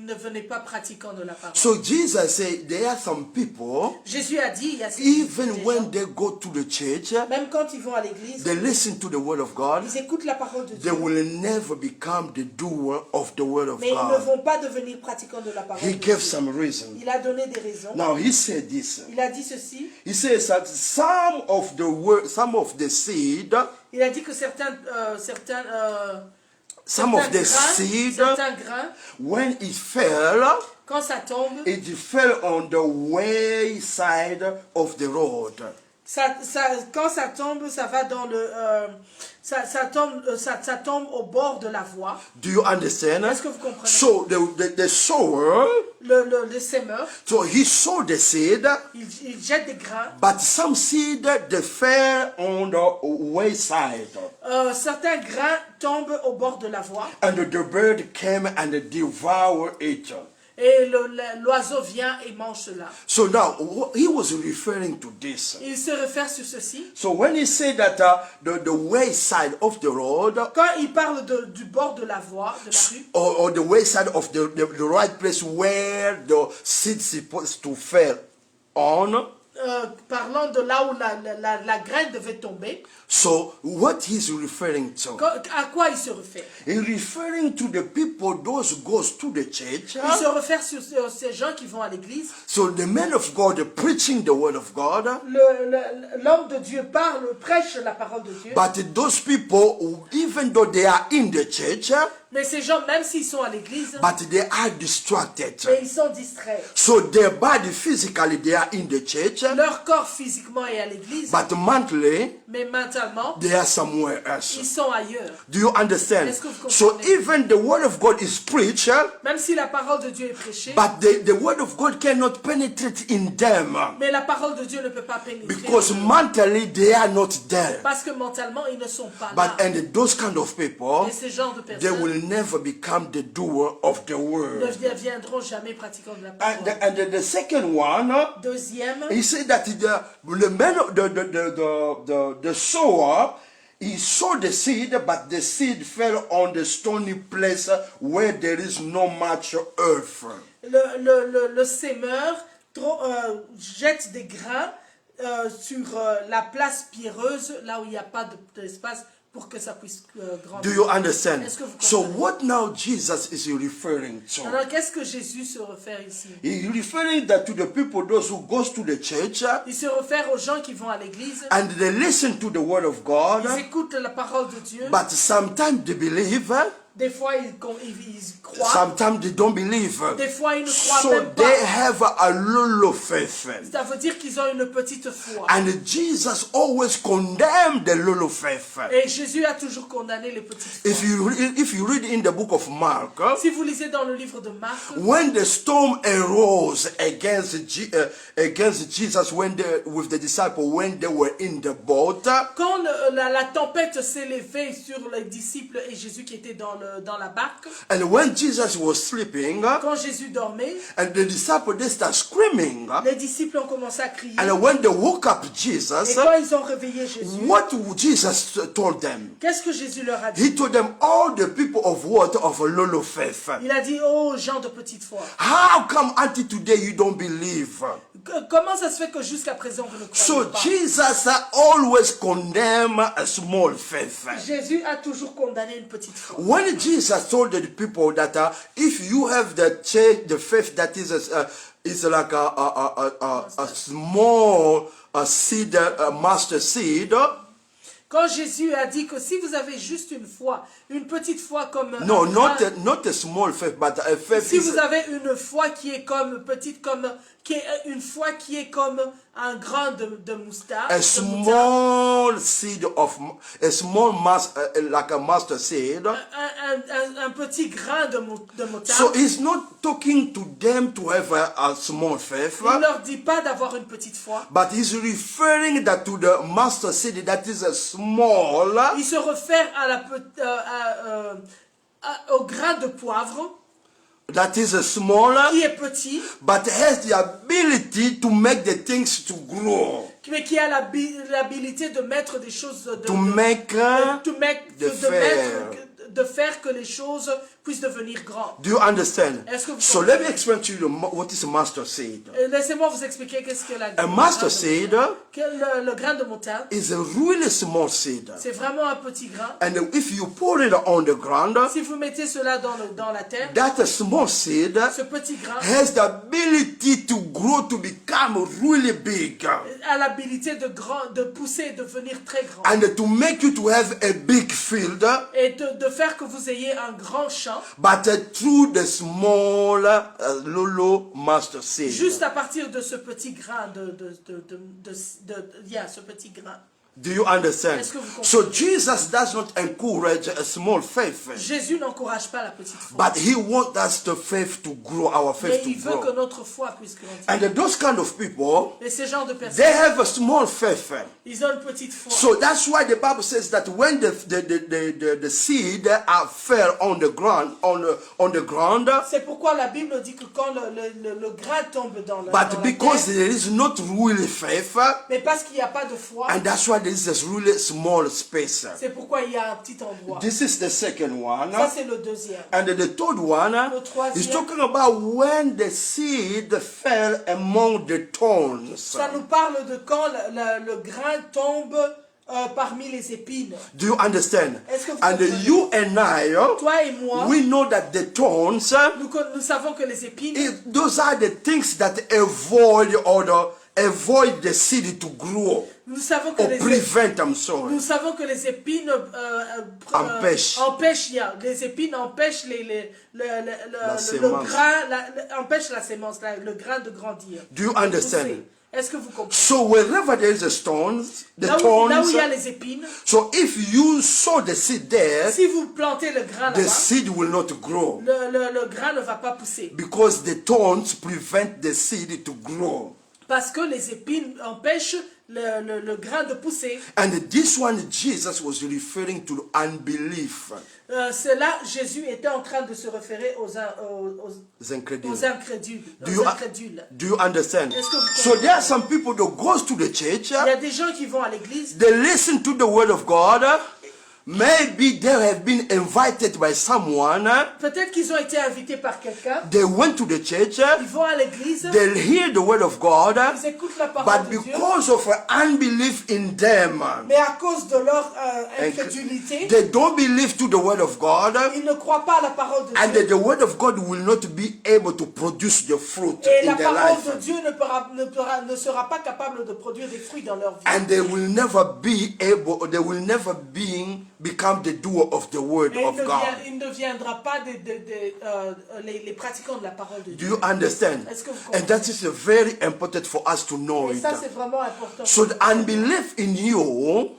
ne venaient pas pratiquant de la parole. So Jesus said there are some people, Jésus a dit, il y a even des when gens, they go to the church, même quand ils vont à l'église, they listen to the word of God, ils écoutent la parole de they Dieu, will never become the doer of the word of mais ils ne God. vont pas devenir pratiquants de la parole He de gave Dieu. some reason. Il a donné des raisons. Now he said this. Il a dit ceci. He says that some of the seed, Il a dit que certains grains, when it fell, quand ça tombe, it fell on the wayside of the road. quand ça tombe, ça va dans le... ça tombe au bord de la voie. Do you understand? Est-ce que vous comprenez? So the sower, Le sémeur, so he sowed the seed, il jette des grains. but some seed they fell on the wayside, Certains grains tombent au bord de la voie. and the bird came and devoured it. Et l'oiseau vient et mange cela. So now he was referring to this. Il se réfère sur ceci. So when he said that the wayside of the road, Quand il parle du bord de la voie, de la rue, or the wayside of the right place where the seed supposed to fall on, parlant de là où la graine devait tomber, so what he's referring to? à quoi il se réfère? He's referring to the people those goes to the church. Il se réfère sur ces gens qui vont à l'église. So the man of God preaching the word of God, L'homme de Dieu parle, prêche la parole de Dieu. but those people, even though they are in the church, Mais ces gens, même s'ils sont à l'église, but they are distracted. mais ils sont distraits. So their body physically they are in the church, Leur corps physiquement est à l'église, but mentally mais mentalement, they are somewhere ils else. sont ailleurs. Do you understand? Est-ce que vous So comprenez? even the word of God is preached, Même si la parole de Dieu est prêchée, but the word of God cannot penetrate in them mais la parole de Dieu ne peut pas pénétrer. because mentally they are not there. Parce que mentalement, ils ne sont pas But là. and those kind of people, Et ces genres de they personnes will never become the doer of the ne word. deviendront jamais pratiquants de la parole. And the second one, Deuxième, he said that the man, the sower, he sowed the seed, but the seed fell on the stony place where there is no much earth. le sémeur jette des grains sur la place pierreuse, là où il n'y a pas d'espace pour que ça puisse grandir. Do you understand? Est-ce que vous So comprenez? what now Jesus is referring to? Alors, qu'est-ce que Jésus se réfère ici? He's referring that to the people, those who goes to the church, Il se réfère aux gens qui vont à l'église, and they listen to the word of God, ils écoutent la parole de Dieu, but sometimes they believe, des fois ils croient, sometimes they don't believe. des fois ils ne croient So même they pas. have a little faith. Ça veut dire qu'ils ont une petite foi. And Jesus always condemned the little faith. Et Jésus a toujours condamné les petites foi. If you read in the book of Mark, Si vous lisez dans le livre de Marc, when the storm arose against Jesus with the disciples when they were in the boat, quand la tempête s'est levée sur les disciples et Jésus qui était dans la barque, and when Jesus was sleeping, quand Jésus dormait, and the disciples they start screaming, les disciples ont commencé à crier. and when they woke up Et Jesus, quand ils ont réveillé Jésus, what Jesus told them? qu'est-ce que Jésus leur a dit? He told them, all the people of what? Of a little faith. Il a dit, oh gens de petite foi, How come until today you don't believe? comment ça se fait que jusqu'à présent vous ne croyez So pas? Jesus always condemn a small faith. Jésus a toujours condamné une petite foi. When Jesus told the people that if you have the faith that is like a small seed, mustard seed. Quand Jésus a dit que si vous avez juste une foi, une petite foi comme No, un grain, not a small faith, but a faith si is vous avez une foi qui est comme petite, une foi qui est comme un grain de moutarde, a small seed of a small like a mustard seed. un petit grain de moutarde. So he's not talking to them to have a small faith, Il ne leur dit pas d'avoir une petite foi. but he's referring that to the mustard seed that is a small. Il se réfère au grain de poivre That is a small, qui est petit, but has the ability to make the things to grow, mais qui a l'habilité de mettre des choses de faire que les choses puissent devenir grandes. Do you understand? Est-ce que vous So let me explain to you what is a mustard seed. Laissez-moi vous expliquer qu'est-ce que A mustard seed le grain de moutarde. is a really small seed. C'est vraiment un petit grain. And if you put it on the ground, Si vous mettez cela dans la terre, that small seed ce petit grain has the ability to grow to become really big. a l'habilité de pousser et de devenir très grand. and to make you to have a big field, Et de faire que vous ayez un grand champ, but through the small little mustard seed. juste à partir de ce petit grain ce petit grain. Do you understand? Est-ce que vous comprenez? So Jesus does not encourage a small faith, Jésus n'encourage pas la petite foi. but he wants us to faith to grow, our Mais faith il to veut que grow. notre foi puisse grandir. And those kind of people, Et ces genres de they personnes, have a small faith. ils ont une petite foi. So that's why the Bible says that when the seed fell on the ground, on the ground, C'est pourquoi la Bible dit que quand le grain tombe dans but la because terre, there is not really faith, mais parce qu'il n'y a pas de foi, and that's why there is this really small space. c'est pourquoi il y a un petit endroit. This is the second one. Ça, c'est le deuxième. And the third one troisième. is talking about when the seed fell among the thorns. Ça nous parle de quand le grain tombe parmi les épines. Do you understand? Est-ce que vous And comprenez? you and I, Toi et moi, we know that the thorns, nous savons que les épines, those are the things that avoid the seed to grow nous savons que or les prevent. I'm sorry. Nous savons que les épines Empêchent. Les épines empêchent le sémence. grain, empêchent la sémence, le grain de grandir. Do you de understand? pousser. Est-ce que vous comprenez? So wherever there is a stone, the Là où thorns. il y a les épines, So if you sow the seed there, si vous plantez le grain the là-bas, seed will not grow le grain ne va pas pousser. because the thorns prevent the seed to grow. Parce que les épines empêchent le grain de pousser. And this one, Jesus was referring to unbelief. C'est là, Jésus était en train de se référer aux Incredulous. incrédules. Do you understand? Est-ce que vous So there are some people that goes to the church, Il y a des gens qui vont à l'église, they listen to the word of God. Maybe they have been invited by someone. peut-être qu'ils ont été invités par quelqu'un, They went to the church. ils vont à l'église, They hear the word of God. ils écoutent la parole But de Dieu, because of unbelief in them, mais à cause de leur incrédulité, they don't believe to the word of God. ils ne croient pas à la parole de And Dieu. the word of God will not be able to produce the fruit Et in la their parole life. de Dieu ne sera pas capable de produire des fruits dans leur vie. And they will never be able, they will never become the doer of the word Et of God. il ne deviendra pas les pratiquants de la parole de Do Dieu. you understand? Est-ce que vous And comprenez? that is very important for us to know Et it. ça, c'est vraiment important. So the unbelief in you,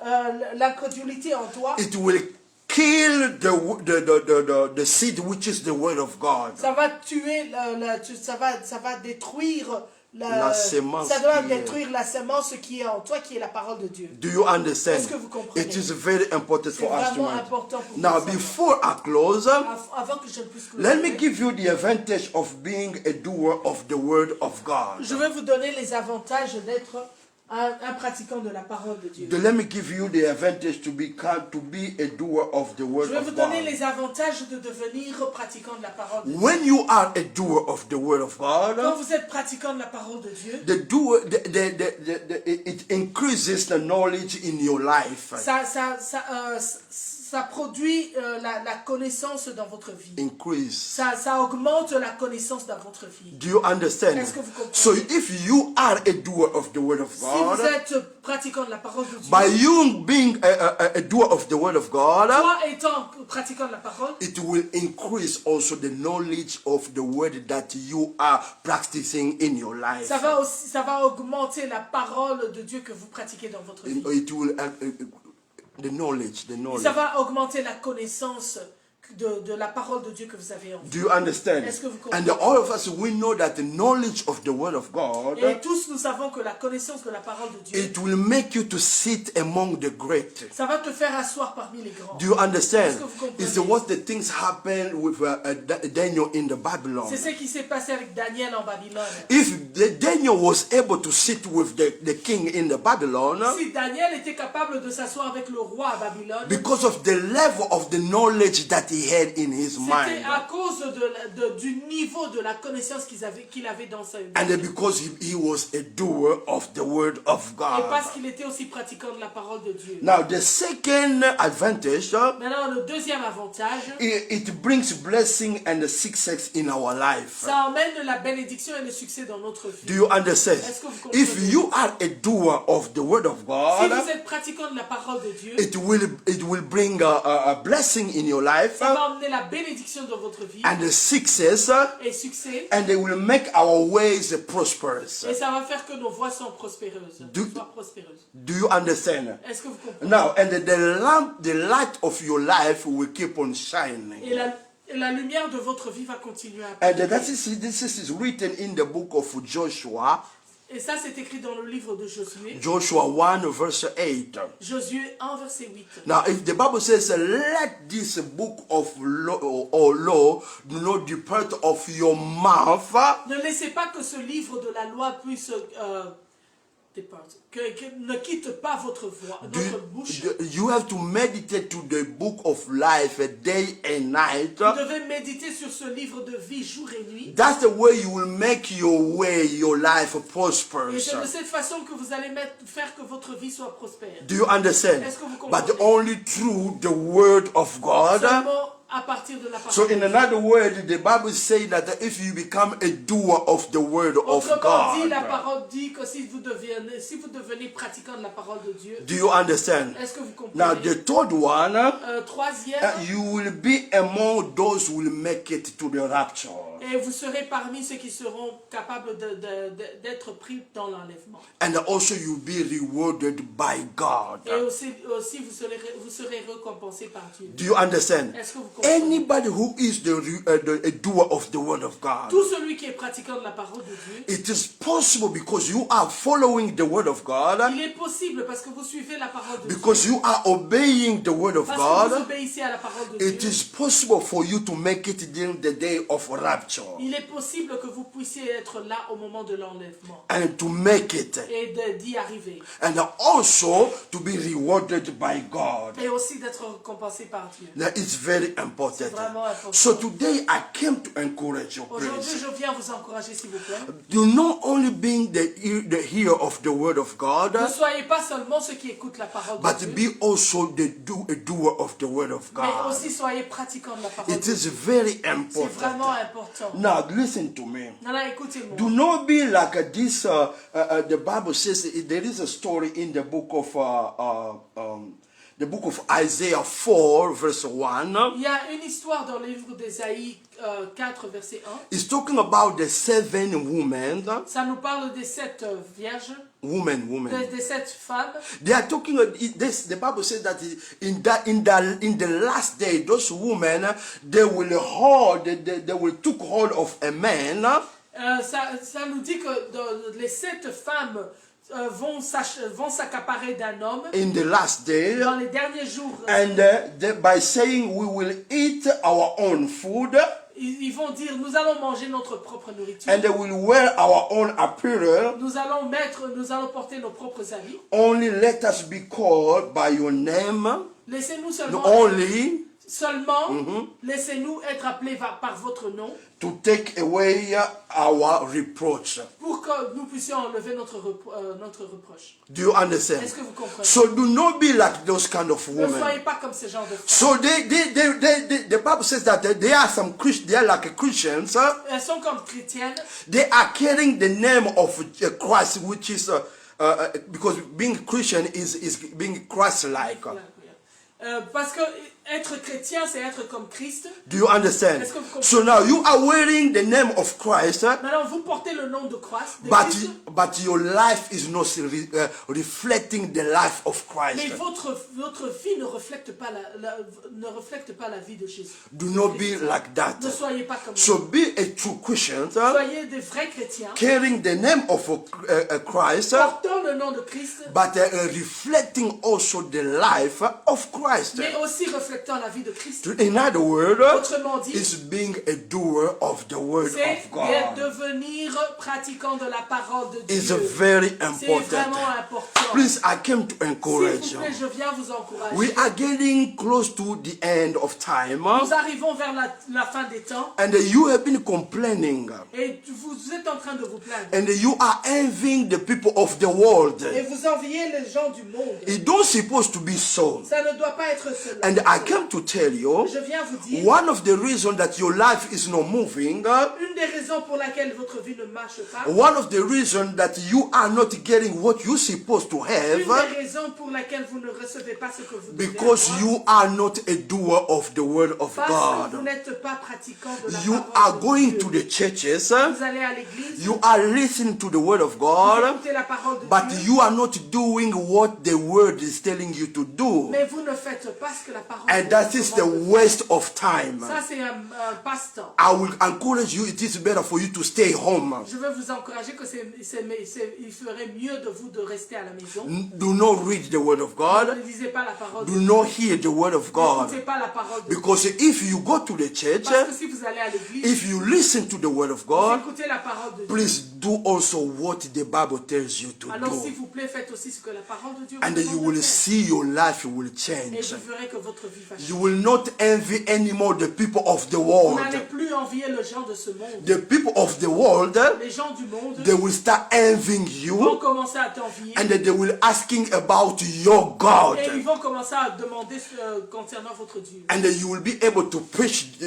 L'incrédulité en toi, it will kill the seed which is the word of God. ça va tuer, ça va détruire La sémence ça doit qui est- détruire la sémence qui est en toi, qui est la parole de Dieu. Do you understand? Est-ce que vous comprenez? It is very important C'est for us to vraiment know. important pour Now, nous. before I close, Avant que je ne puisse let me clôturer, give you the advantage of being a doer of the word of God. je vais vous donner les avantages d'être un pratiquant de la parole de Dieu. Let me give you the advantage to be a doer of the word Je vais vous of donner God. les avantages de devenir pratiquant de la parole de Dieu. When you are a doer of the word of Quand God, vous êtes pratiquant de la parole de Dieu, it increases the knowledge in your life. ça produit la connaissance dans votre vie. Increase. Ça augmente la connaissance dans votre vie. Do you understand? Est-ce que vous comprenez? So if you are a doer of the word of Si God, vous êtes pratiquant de la parole de Dieu, by you being a doer of the word of God, toi étant pratiquant de la parole, it will increase also the knowledge of the word that you are practicing in your life. ça va augmenter la parole de Dieu que vous pratiquez dans votre vie. It will the knowledge. Ça va augmenter la connaissance de la parole de Dieu que vous avez en vous. Do you understand? Est-ce que vous comprenez? And all of us, we know that the knowledge of the word of God, Et tous nous savons que la connaissance de la parole de Dieu, it will make you to sit among the great. ça va te faire asseoir parmi les grands. Do you understand? Est-ce que vous comprenez? It's what the things happen with Daniel in the Babylon. C'est ce qui s'est passé avec Daniel en Babylone. If Daniel was able to sit with the king in the Babylon, Si Daniel était capable de s'asseoir avec le roi à Babylone, because of the level of the knowledge that he had in his mind. C'était à cause du niveau de la connaissance qu'il avait dans sa vie. And then because he was a doer of the word of Et God. parce qu'il était aussi pratiquant de la parole de Dieu. Now, the second advantage, Maintenant, le deuxième avantage, it brings blessing and success in our life. ça emmène la bénédiction et le succès dans notre vie. Do you understand? Est-ce que vous comprenez? If you are a doer of the word of Si God, vous êtes pratiquant de la parole de Dieu, it will bring a blessing in your life ça va emmener la bénédiction dans votre vie and a success, et succès. and they will make our ways prosperous. Et ça va faire que nos voies sont prospéreuses. Soient prospéreuses. Do you understand? Est-ce que vous comprenez? Now, and the light of your life will keep on shining. Et la lumière de votre vie va continuer à And briller. this is written in the book of Joshua, Et ça, c'est écrit dans le livre de Josué. Joshua 1 verse 8. Josué 1, verset 8. Now, if the Bible says, let this book of law do not depart of your mouth, Ne laissez pas que ce livre de la loi puisse ne quitte pas votre voix, votre bouche. you have to meditate to the book of life day and night. Vous devez méditer sur ce livre de vie jour et nuit. That's the way you will make your life Et prosperous. c'est de cette façon que vous allez faire que votre vie soit prospère. Do you understand? Est-ce que vous comprenez? But only through the word of God. Seulement à partir de la parole. So in another word, the Bible says that if you become a doer of the word of Autrement dit, la God, parole dit que si vous devenez pratiquant de la parole de Dieu, do you understand? est-ce que vous comprenez? Now the third one, Troisième, you will be among those who will make it to the rapture. et vous serez parmi ceux qui seront capables d'être pris dans l'enlèvement. And also you'll be rewarded by God. Et aussi vous serez récompensé par Dieu. Do you understand? Est-ce que vous comprenez? Anybody who is a doer of the word of God, Tout celui qui est pratiquant de la parole de Dieu, it is possible because you are following the word of God, il est possible parce que vous suivez la parole de Dieu, because you are obeying the word of parce que vous God, obéissez à la parole de it Dieu. is possible for you to make it during the day of rapture Il est possible que vous puissiez être là au moment de l'enlèvement and to make it, et d'y arriver. and also to be rewarded by God. Et aussi d'être récompensé par Dieu. That is very important. Vraiment important. So today I came to encourage you, Aujourd'hui, please. je viens vous encourager, s'il vous plaît. Do not only being the hearer of the word of God, Ne soyez pas seulement ceux qui écoutent la parole de but Dieu, be also a doer of the word of mais God. aussi soyez pratiquants de la parole It de is Dieu. very C'est vraiment important. important. Now listen to me. Non, non, écoutez-moi. Do not be like this. The Bible says there is a story in the book of Isaiah 4, verse 1. Il y a une histoire dans le livre d'Ésaïe 4, verset 1. It's talking about the 7 women. Ça nous parle des 7 vierges, Women. des 7 femmes. They are talking. The Bible says that in the last day, those women they will took hold of a man. Ça nous dit que les 7 femmes vont s'accaparer d'un homme In the last day, dans les derniers jours. and by saying we will eat our own food, Ils vont dire, nous allons manger notre propre nourriture. and they will wear our own apparel. Nous allons porter nos propres habits. Only let us be called by your name. Laissez-nous seulement, Only laissez-nous être appelés par votre nom to take away our reproach. pour que nous puissions enlever notre reproche. Do you understand? Est-ce que vous comprenez? So do not be like those kind of Ne soyez women. pas comme ce genre de femmes. So the Bible says that they are some Christians. They are like Christians. Elles sont comme chrétiennes. They are carrying the name of Christ, which is because being Christian is being Christ-like. Parce que être chrétien, c'est être comme Christ. Do you understand? Est-ce que vous comprenez? So now you are wearing the name of Christ, Maintenant, vous portez le nom de Christ. but your life is not reflecting the life of Mais Christ. votre vie ne reflète pas la vie de Jésus. Do not be like that. Ne soyez pas comme So be a true Christian, soyez des vrais chrétiens, carrying the name of Christ, portant le nom de Christ, but reflecting also the life of Christ. mais aussi reflétant reflétant la vie de Christ. In other words, Autrement dit, is being a doer of the word c'est of God. devenir pratiquant de la parole de It's Dieu. very C'est important. vraiment important. Please, I came to S'il encourage vous you. plaît, je viens vous encourager. We are getting close to the end of time, Nous arrivons vers la fin des temps and you have been complaining, et vous êtes en train de vous plaindre. and you are envying the people of the world. Et vous enviez les gens du monde. It don't supposed to be so. Ça ne doit pas être cela. And I came to tell you, Je viens vous dire, one of the reasons that your life is not moving, une des raisons pour laquelle votre vie ne marche pas, one of the reasons that you are not getting what you're supposed to une have, des raisons pour laquelle vous ne recevez pas ce que vous devez because avoir, you are not a doer of the word of parce que vous God. n'êtes pas pratiquant de la You parole are de going Dieu. to the churches, Vous allez à l'église, you are listening to the word of vous God, écoutez la parole de but Dieu, you are not doing what the word is telling you to do. mais vous ne faites pas ce que la parole And de that Dieu is the demande de faire. waste of time. Ça, c'est un passe-temps. I will encourage you, it is better for you to stay home. Je veux vous encourager que il ferait mieux de vous de rester à la maison. Do not read the word of God. Ne lisez pas la parole de Do Dieu. not hear the word of God. N'écoutez pas la parole de Dieu. Because if you go to the church, Parce que si vous allez à l'église, if you listen to the word of vous God, écoutez la parole de Dieu. please do also what the Bible tells you to Alors s'il do. vous plaît, faites aussi ce que la parole de Dieu vous And you demande will de faire. see your life will Et change. vous verrez que votre vie va You changer. will not envy anymore the people of the Vous world. n'allez plus envier les gens de ce monde. The people of the world, Les gens du monde they will start envying vont you, commencer à t'envier. and they will asking about your God. Et ils vont commencer à demander concernant votre Dieu. And you will be able to preach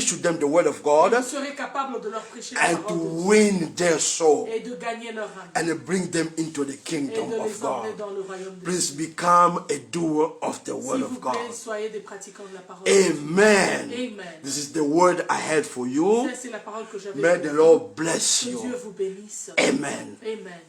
to them the word of God Vous serez capable de leur prêcher la and to parole de Dieu win their soul et de gagner leur âme and bring them into the et kingdom de of les emmener God. dans le royaume de Dieu. Please become a doer of the word S'il of vous God. plaît, soyez des pratiquants de la parole de Dieu. Amen. Amen. This is the word I had for you. Ça, c'est la parole que j'avais May pour the vous. Lord bless Que Dieu you. vous bénisse. Amen. Amen.